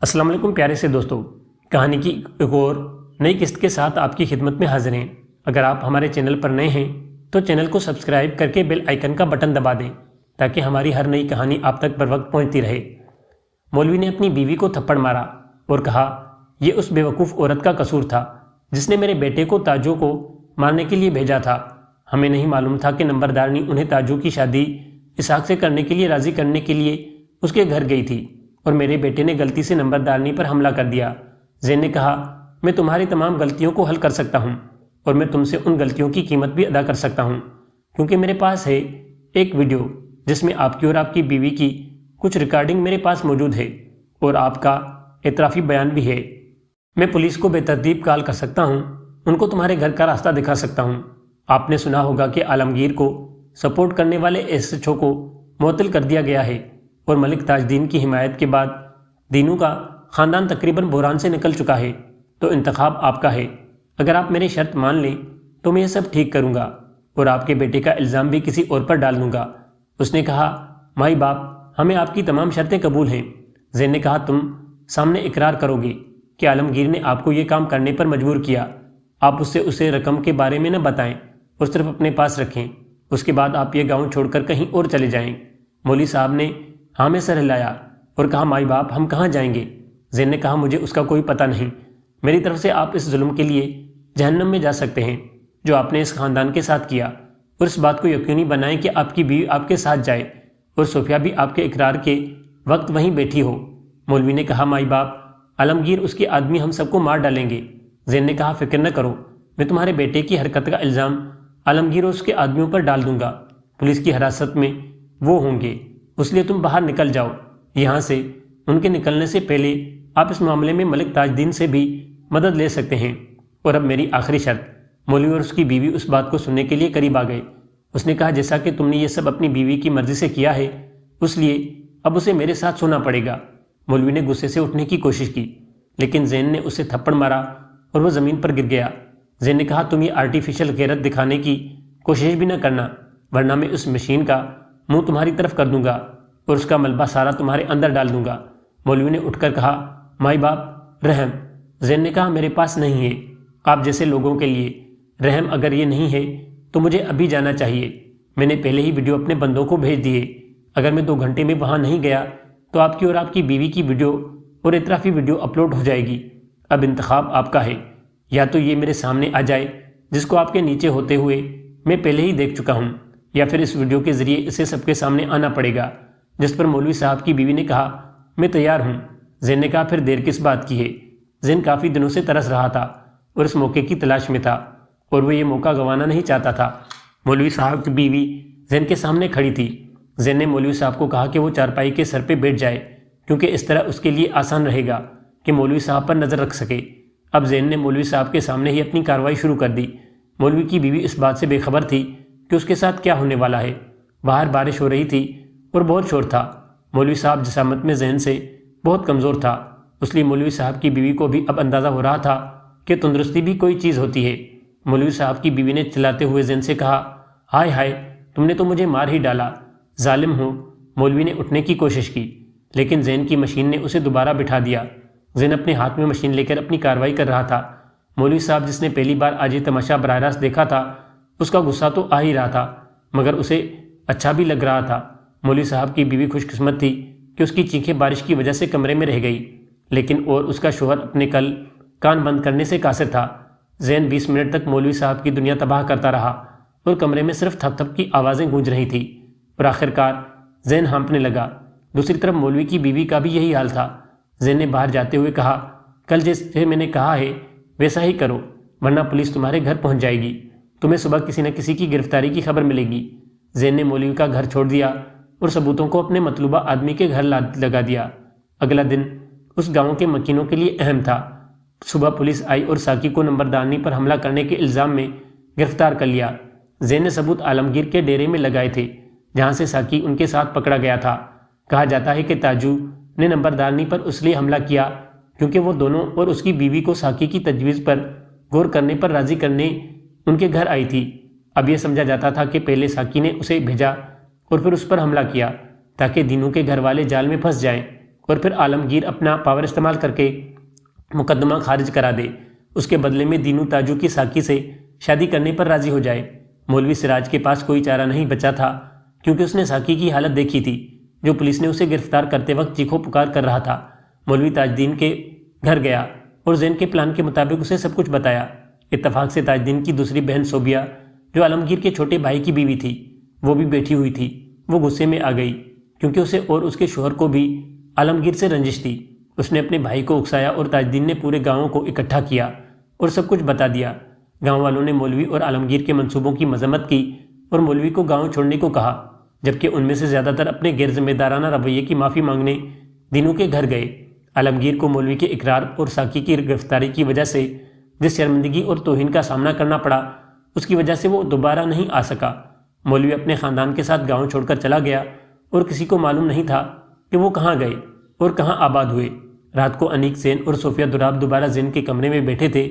السلام علیکم پیارے سے دوستو، کہانی کی ایک اور نئی قسط کے ساتھ آپ کی خدمت میں حاضر ہیں۔ اگر آپ ہمارے چینل پر نئے ہیں تو چینل کو سبسکرائب کر کے بیل آئیکن کا بٹن دبا دیں تاکہ ہماری ہر نئی کہانی آپ تک بر وقت پہنچتی رہے۔ مولوی نے اپنی بیوی کو تھپڑ مارا اور کہا، یہ اس بے وقوف عورت کا قصور تھا جس نے میرے بیٹے کو تاجو کو مارنے کے لیے بھیجا تھا۔ ہمیں نہیں معلوم تھا کہ نمبردارنی انہیں تاجو کی شادی اسحاق سے کرنے کے لیے راضی کرنے کے لیے اس کے گھر گئی تھی اور میرے بیٹے نے غلطی سے نمبردارنی پر حملہ کر دیا۔ زین نے کہا، میں تمہاری تمام غلطیوں کو حل کر سکتا ہوں اور میں تم سے ان غلطیوں کی قیمت بھی ادا کر سکتا ہوں، کیونکہ میرے پاس ہے ایک ویڈیو جس میں آپ کی اور آپ کی بیوی کی کچھ ریکارڈنگ میرے پاس موجود ہے اور آپ کا اعترافی بیان بھی ہے۔ میں پولیس کو بے ترتیب کال کر سکتا ہوں، ان کو تمہارے گھر کا راستہ دکھا سکتا ہوں۔ آپ نے سنا ہوگا کہ عالمگیر کو سپورٹ کرنے والے SHO کو معطل کر دیا گیا ہے اور ملک تاج الدین کی حمایت کے بعد دینو کا خاندان تقریباً بحران سے نکل چکا ہے، تو انتخاب آپ کا ہے۔ اگر آپ میری شرط مان لیں تو میں یہ سب ٹھیک کروں گا اور آپ کے بیٹے کا الزام بھی کسی اور پر ڈال دوں گا۔ اس نے کہا، مائی باپ، ہمیں آپ کی تمام شرطیں قبول ہیں۔ زین نے کہا، تم سامنے اقرار کرو گے کہ عالمگیر نے آپ کو یہ کام کرنے پر مجبور کیا؟ آپ اسے رقم کے بارے میں نہ بتائیں اور صرف اپنے پاس رکھیں، اس کے بعد آپ یہ گاؤں چھوڑ کر کہیں اور چلے جائیں۔ مولوی صاحب نے ہاں میں سر ہلایا اور کہا، مائی باپ، ہم کہاں جائیں گے؟ زین نے کہا، مجھے اس کا کوئی پتہ نہیں۔ میری طرف سے آپ اس ظلم کے لیے جہنم میں جا سکتے ہیں جو آپ نے اس خاندان کے ساتھ کیا، اور اس بات کو یقینی بنائیں کہ آپ کی بیوی آپ کے ساتھ جائے اور صوفیہ بھی آپ کے اقرار کے وقت وہیں بیٹھی ہو۔ مولوی نے کہا، مائی باپ، عالمگیر اس کے آدمی ہم سب کو مار ڈالیں گے۔ زین نے کہا، فکر نہ کرو، میں تمہارے بیٹے کی حرکت کا الزام عالمگیر اور اس کے آدمیوں پر ڈال دوں گا۔ پولیس کی حراست میں وہ ہوں گے، اس لیے تم باہر نکل جاؤ یہاں سے۔ ان کے نکلنے سے پہلے آپ اس معاملے میں ملک تاج الدین سے بھی مدد لے سکتے ہیں۔ اور اب میری آخری شرط۔ مولوی اور اس کی بیوی اس بات کو سننے کے لیے قریب آ گئے۔ اس نے کہا، جیسا کہ تم نے یہ سب اپنی بیوی کی مرضی سے کیا ہے، اس لیے اب اسے میرے ساتھ سونا پڑے گا۔ مولوی نے غصے سے اٹھنے کی کوشش کی لیکن زین نے اسے تھپڑ مارا اور وہ زمین پر گر گیا۔ زین نے کہا، تم یہ آرٹیفیشل غیرت دکھانے کی کوشش بھی نہ کرنا، ورنہ میں اس مشین کا منہ تمہاری طرف کر دوں گا اور اس کا ملبہ سارا تمہارے اندر ڈال دوں گا۔ مولوی نے اٹھ کر کہا، مائی باپ، رحم۔ زین نے کہا، میرے پاس نہیں ہے آپ جیسے لوگوں کے لیے رحم۔ اگر یہ نہیں ہے تو مجھے ابھی جانا چاہیے۔ میں نے پہلے ہی ویڈیو اپنے بندوں کو بھیج دی ہے۔ اگر میں 2 گھنٹے میں وہاں نہیں گیا تو آپ کی اور آپ کی بیوی کی ویڈیو اور اعترافی ویڈیو اپلوڈ ہو جائے گی۔ اب انتخاب آپ کا ہے، یا تو یہ میرے سامنے آ جائے جس کو آپ کے نیچے ہوتے ہوئے میں پہلے ہی دیکھ چکا ہوں، یا پھر اس ویڈیو کے ذریعے اسے سب کے سامنے آنا پڑے گا۔ جس پر مولوی صاحب کی بیوی نے کہا، میں تیار ہوں۔ زین نے کہا، پھر دیر کس بات کی ہے؟ زین کافی دنوں سے ترس رہا تھا اور اس موقع کی تلاش میں تھا اور وہ یہ موقع گنوانا نہیں چاہتا تھا۔ مولوی صاحب کی بیوی زین کے سامنے کھڑی تھی۔ زین نے مولوی صاحب کو کہا کہ وہ چارپائی کے سر پہ بیٹھ جائے، کیونکہ اس طرح اس کے لیے آسان رہے گا کہ مولوی صاحب پر نظر رکھ سکے۔ اب زین نے مولوی صاحب کے سامنے ہی اپنی کارروائی شروع کر دی۔ مولوی کی بیوی اس بات سے بے خبر تھی کہ اس کے ساتھ کیا ہونے والا ہے۔ باہر بارش ہو رہی تھی اور بہت شور تھا۔ مولوی صاحب جسامت میں زین سے بہت کمزور تھا، اس لیے مولوی صاحب کی بیوی کو بھی اب اندازہ ہو رہا تھا کہ تندرستی بھی کوئی چیز ہوتی ہے۔ مولوی صاحب کی بیوی نے چلاتے ہوئے زین سے کہا، ہائے ہائے، تم نے تو مجھے مار ہی ڈالا، ظالم ہو۔ مولوی نے اٹھنے کی کوشش کی لیکن زین کی مشین نے اسے دوبارہ بٹھا دیا۔ زین اپنے ہاتھ میں مشین لے کر اپنی کارروائی کر رہا تھا۔ مولوی صاحب جس نے پہلی بار آج یہ تماشا براہ راست دیکھا تھا، اس کا غصہ تو آ ہی رہا تھا مگر اسے اچھا بھی لگ رہا تھا۔ مولوی صاحب کی بیوی خوش قسمت تھی کہ اس کی چیخیں بارش کی وجہ سے کمرے میں رہ گئی، لیکن اور اس کا شوہر اپنے کان بند کرنے سے قاصر تھا۔ زین 20 منٹ تک مولوی صاحب کی دنیا تباہ کرتا رہا اور کمرے میں صرف تھپ تھپ کی آوازیں گونج رہی تھیں اور آخرکار زین ہانپنے لگا۔ دوسری طرف مولوی کی بیوی کا بھی یہی حال تھا۔ زین نے باہر جاتے ہوئے کہا، کل جیسے میں نے کہا ہے ویسا ہی کرو، ورنہ پولیس تمہارے گھر پہنچ جائے گی، تمہیں صبح کسی نہ کسی کی گرفتاری کی خبر ملے گی۔ زین نے مولوی کا گھر چھوڑ دیا اور ثبوتوں کو اپنے مطلوبہ آدمی کے گھر لگا دیا۔ اگلا دن اس گاؤں کے مکینوں کے لیے اہم تھا۔ صبح پولیس آئی اور ساکی کو نمبردارنی پر حملہ کرنے کے الزام میں گرفتار کر لیا۔ زین نے ثبوت عالمگیر کے ڈیرے میں لگائے تھے جہاں سے ساکی ان کے ساتھ پکڑا گیا تھا۔ کہا جاتا ہے کہ تاجو نے نمبردارنی پر اس لیے حملہ کیا کیونکہ وہ دونوں اور اس کی بیوی کو ساکی کی تجویز پر غور کرنے پر راضی کرنے ان کے گھر آئی تھی۔ اب یہ سمجھا جاتا تھا کہ پہلے ساکی نے اسے بھیجا اور پھر اس پر حملہ کیا تاکہ دینو کے گھر والے جال میں پھنس جائیں اور پھر عالمگیر اپنا پاور استعمال کر کے مقدمہ خارج کرا دے، اس کے بدلے میں دینو تاجو کی ساکی سے شادی کرنے پر راضی ہو جائے۔ مولوی سراج کے پاس کوئی چارہ نہیں بچا تھا، کیونکہ اس نے ساکی کی حالت دیکھی تھی جو پولیس نے اسے گرفتار کرتے وقت چیخو پکار کر رہا تھا۔ مولوی تاج الدین کے گھر گیا اور زین کے پلان کے مطابق اسے سب کچھ بتایا۔ اتفاق سے تاج الدین کی دوسری بہن صوبیہ، جو عالمگیر کے چھوٹے بھائی کی بیوی تھی، وہ بھی بیٹھی ہوئی تھی۔ وہ غصے میں آ گئی کیونکہ اسے اور اس کے شوہر کو بھی عالمگیر سے رنجش تھی۔ اس نے اپنے بھائی کو اکسایا اور تاج الدین نے پورے گاؤں کو اکٹھا کیا اور سب کچھ بتا دیا۔ گاؤں والوں نے مولوی اور عالمگیر کے منصوبوں کی مذمت کی اور مولوی کو گاؤں چھوڑنے کو کہا، جبکہ ان میں سے زیادہ تر اپنے غیر ذمہ دارانہ رویے کی معافی مانگنے دینو کے گھر گئے۔ عالمگیر کو مولوی کے اقرار اور ساکی کی گرفتاری کی وجہ سے جس شرمندگی اور توہین کا سامنا کرنا پڑا، اس کی وجہ سے وہ دوبارہ نہیں آ سکا۔ مولوی اپنے خاندان کے ساتھ گاؤں چھوڑ کر چلا گیا اور کسی کو معلوم نہیں تھا کہ وہ کہاں گئے اور کہاں آباد ہوئے۔ رات کو انیک سین اور صوفیہ دراب دوبارہ زین کے کمرے میں بیٹھے تھے۔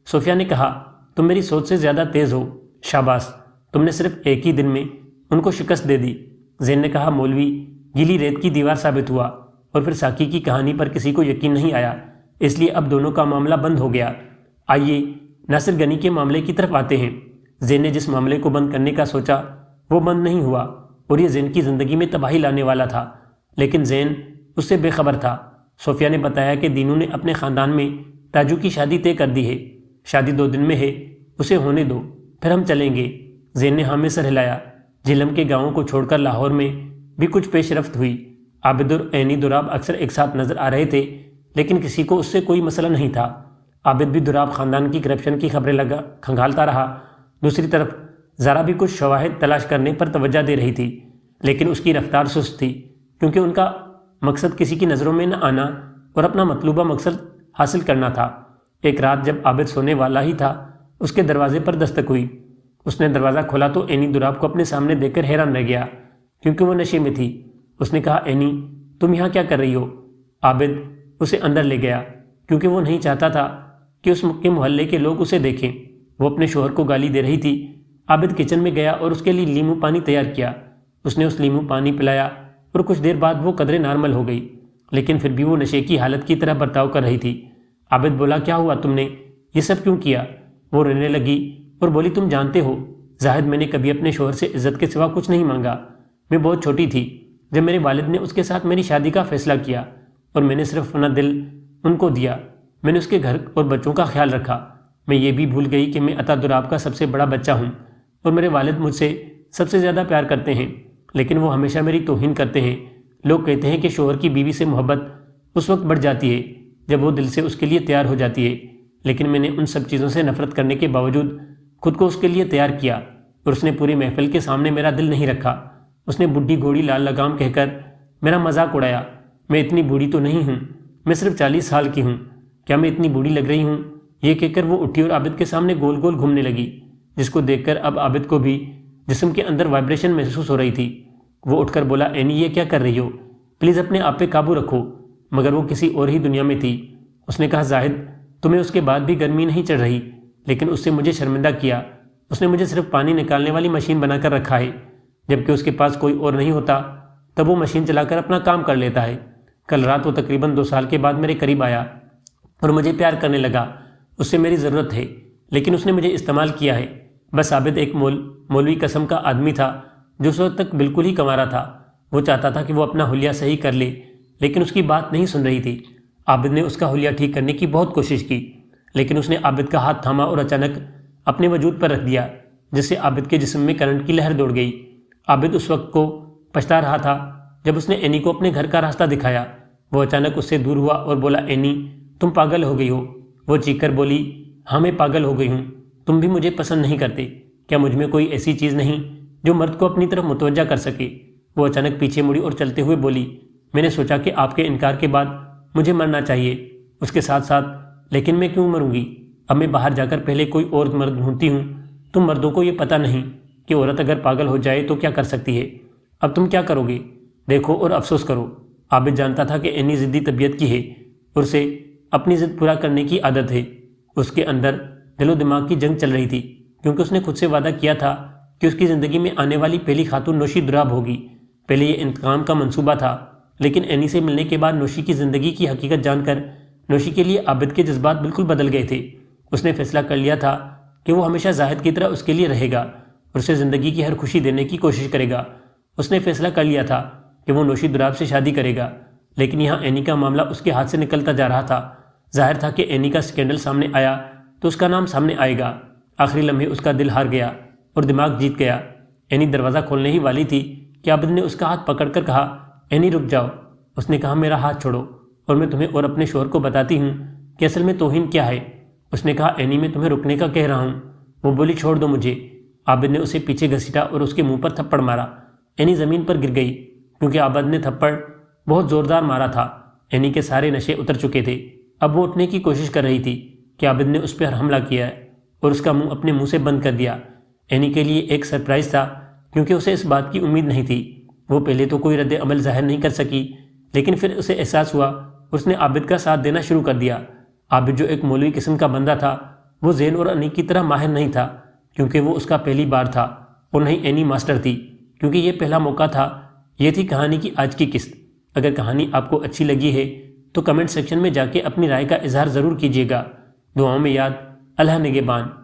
صوفیہ نے کہا، تم میری سوچ سے زیادہ تیز ہو، شاباش، تم نے صرف ایک ہی دن میں ان کو شکست دے دی۔ زین نے کہا، مولوی گیلی ریت کی دیوار ثابت ہوا اور پھر ساکی کی کہانی پر کسی کو یقین نہیں آیا، اس لیے اب دونوں کا معاملہ بند ہو گیا۔ آئیے ناصر غنی کے معاملے کی طرف آتے ہیں۔ زین نے جس معاملے کو بند کرنے کا سوچا وہ بند نہیں ہوا اور یہ زین کی زندگی میں تباہی لانے والا تھا، لیکن زین اس سے بے خبر تھا۔ صوفیہ نے بتایا کہ دینو نے اپنے خاندان میں تاجو کی شادی طے کر دی ہے، شادی 2 دن میں ہے، اسے ہونے دو، پھر ہم چلیں گے۔ زین نے ہاں میں سر ہلایا۔ جہلم کے گاؤں کو چھوڑ کر لاہور میں بھی کچھ پیش رفت ہوئی۔ عابد اور عینی دراب اکثر ایک ساتھ نظر آ رہے تھے، لیکن کسی کو اس سے کوئی مسئلہ نہیں تھا۔ عابد بھی دراب خاندان کی کرپشن کی خبریں کھنگالتا رہا۔ دوسری طرف زارا بھی کچھ شواہد تلاش کرنے پر توجہ دے رہی تھی، لیکن اس کی رفتار سست تھی، کیونکہ ان کا مقصد کسی کی نظروں میں نہ آنا اور اپنا مطلوبہ مقصد حاصل کرنا تھا۔ ایک رات جب عابد سونے والا ہی تھا، اس کے دروازے پر دستک ہوئی۔ اس نے دروازہ کھولا تو عینی دراب کو اپنے سامنے دیکھ کر حیران رہ گیا، کیونکہ وہ نشے میں تھی۔ اس نے کہا، عینی تم یہاں کیا کر رہی ہو؟ عابد اسے اندر لے گیا، کیونکہ وہ نہیں چاہتا تھا کہ اس کے محلے کے لوگ اسے دیکھیں۔ وہ اپنے شوہر کو گالی دے رہی تھی۔ عابد کچن میں گیا اور اس کے لیے لیمو پانی تیار کیا۔ اس نے اس لیمو پانی پلایا اور کچھ دیر بعد وہ قدرے نارمل ہو گئی، لیکن پھر بھی وہ نشے کی حالت کی طرح برتاؤ کر رہی تھی۔ عابد بولا، کیا ہوا، تم نے یہ سب کیوں کیا؟ وہ رونے لگی اور بولی، تم جانتے ہو زاہد، میں نے کبھی اپنے شوہر سے عزت کے سوا کچھ نہیں مانگا۔ میں بہت چھوٹی تھی جب میرے والد نے اس کے ساتھ میری شادی کا فیصلہ کیا، اور میں نے صرف اپنا دل ان کو دیا۔ میں نے اس کے گھر اور بچوں کا خیال رکھا۔ میں یہ بھی بھول گئی کہ میں عطا دراب کا سب سے بڑا بچہ ہوں اور میرے والد مجھ سے سب سے زیادہ پیار کرتے ہیں، لیکن وہ ہمیشہ میری توہین کرتے ہیں۔ لوگ کہتے ہیں کہ شوہر کی بیوی سے محبت اس وقت بڑھ جاتی ہے جب وہ دل سے اس کے لیے تیار ہو جاتی ہے، لیکن میں نے ان سب چیزوں سے نفرت کرنے کے باوجود خود کو اس کے لیے تیار کیا، اور اس نے پوری محفل کے سامنے میرا دل نہیں رکھا۔ اس نے بڈھی گھوڑی لال لگام کہہ کر میرا مذاق اڑایا۔ میں اتنی بوڑھی تو نہیں ہوں، میں صرف 40 سال کی ہوں، کیا میں اتنی بوڑھی لگ رہی ہوں؟ یہ کہہ کر وہ اٹھی اور عابد کے سامنے گول گول گھومنے لگی، جس کو دیکھ کر اب عابد کو بھی جسم کے اندر وائبریشن محسوس ہو رہی تھی۔ وہ اٹھ کر بولا، عینی یہ کیا کر رہی ہو؟ پلیز اپنے آپ پہ قابو رکھو۔ مگر وہ کسی اور ہی دنیا میں تھی۔ اس نے کہا، زاہد تمہیں اس کے بعد بھی گرمی نہیں چڑھ رہی، لیکن اس سے مجھے شرمندہ کیا۔ اس نے مجھے صرف پانی نکالنے والی مشین بنا کر رکھا ہے، جبکہ اس کے پاس کوئی اور نہیں ہوتا تب وہ مشین چلا کر اپنا کام کر لیتا ہے۔ کل رات وہ تقریباً 2 سال کے بعد میرے قریب آیا اور مجھے پیار کرنے لگا۔ اس سے میری ضرورت ہے، لیکن اس نے مجھے استعمال کیا ہے۔ بس عابد ایک مولوی قسم کا آدمی تھا جو اس وقت تک بالکل ہی کنوارا تھا۔ وہ چاہتا تھا کہ وہ اپنا حلیہ صحیح کر لے، لیکن اس کی بات نہیں سن رہی تھی۔ عابد نے اس کا حلیہ ٹھیک کرنے کی بہت کوشش کی، لیکن اس نے عابد کا ہاتھ تھاما اور اچانک اپنے وجود پر رکھ دیا، جس سے عابد کے جسم میں کرنٹ کی لہر دوڑ گئی۔ عابد اس وقت کو پچھتا رہا تھا جب اس نے عینی کو اپنے گھر کا راستہ دکھایا۔ وہ اچانک اس سے دور ہوا اور بولا، عینی تم پاگل ہو گئی ہو۔ وہ چیخ کر بولی، ہاں میں پاگل ہو گئی ہوں، تم بھی مجھے پسند نہیں کرتے۔ کیا مجھ میں کوئی ایسی چیز نہیں جو مرد کو اپنی طرف متوجہ کر سکے؟ وہ اچانک پیچھے مڑی اور چلتے ہوئے بولی، میں نے سوچا کہ آپ کے انکار کے بعد مجھے مرنا چاہیے، اس کے ساتھ ساتھ لیکن میں کیوں مروں گی؟ اب میں باہر جا کر پہلے کوئی اور مرد ڈھونڈتی ہوں۔ تم مردوں کو یہ پتہ نہیں کہ عورت اگر پاگل ہو جائے تو کیا کر سکتی ہے۔ اب تم کیا کرو گے؟ دیکھو اور افسوس کرو۔ عابد جانتا تھا کہ عینی ضدی طبیعت کی ہے اور اسے اپنی ضد پورا کرنے کی عادت ہے۔ اس کے اندر دل و دماغ کی جنگ چل رہی تھی، کیونکہ اس نے خود سے وعدہ کیا تھا کہ اس کی زندگی میں آنے والی پہلی خاتون نوشی دراب ہوگی۔ پہلے یہ انتقام کا منصوبہ تھا، لیکن اینی سے ملنے کے بعد نوشی کی زندگی کی حقیقت جان کر نوشی کے لیے عابد کے جذبات بالکل بدل گئے تھے۔ اس نے فیصلہ کر لیا تھا کہ وہ ہمیشہ زاہد کی طرح اس کے لیے رہے گا اور اسے زندگی کی ہر خوشی دینے کی کوشش کرے گا۔ اس نے فیصلہ کر لیا تھا کہ وہ نوشی دراب سے شادی کرے گا، لیکن یہاں اینی کا معاملہ اس کے ہاتھ سے نکلتا جا رہا تھا۔ ظاہر تھا کہ اینی کا سکینڈل سامنے آیا تو اس کا نام سامنے آئے گا۔ آخری لمحے اس کا دل ہار گیا اور دماغ جیت گیا۔ اینی دروازہ کھولنے ہی والی تھی کہ عابد نے اس کا ہاتھ پکڑ کر کہا، اینی رک جاؤ۔ اس نے کہا، میرا ہاتھ چھوڑو اور میں تمہیں اور اپنے شوہر کو بتاتی ہوں کہ اصل میں توہین کیا ہے۔ اس نے کہا، اینی میں تمہیں رکنے کا کہہ رہا ہوں۔ وہ بولی، چھوڑ دو مجھے۔ عابد نے اسے پیچھے گھسیٹا اور اس کے منہ پر تھپڑ مارا۔ اینی زمین پر گر گئی کیونکہ عابد نے تھپڑ بہت زوردار مارا تھا۔ اینی کے سارے نشے اتر چکے تھے۔ اب وہ اٹھنے کی کوشش کر رہی تھی کہ عابد نے اس پر حملہ کیا ہے اور اس کا منہ اپنے منہ سے بند کر دیا۔ اینی کے لیے ایک سرپرائز تھا کیونکہ اسے اس بات کی امید نہیں تھی۔ وہ پہلے تو کوئی رد عمل ظاہر نہیں کر سکی، لیکن پھر اسے احساس ہوا اور اس نے عابد کا ساتھ دینا شروع کر دیا۔ عابد جو ایک مولوی قسم کا بندہ تھا، وہ زین اور انی کی طرح ماہر نہیں تھا کیونکہ وہ اس کا پہلی بار تھا، اور نہیں اینی ماسٹر تھی کیونکہ یہ پہلا موقع تھا۔ یہ تھی کہانی کی آج کی قسط۔ اگر کہانی آپ کو اچھی لگی ہے تو کمنٹ سیکشن میں جا کے اپنی رائے کا اظہار ضرور کیجیے گا۔ دعاؤں میں یاد۔ اللہ نگہبان۔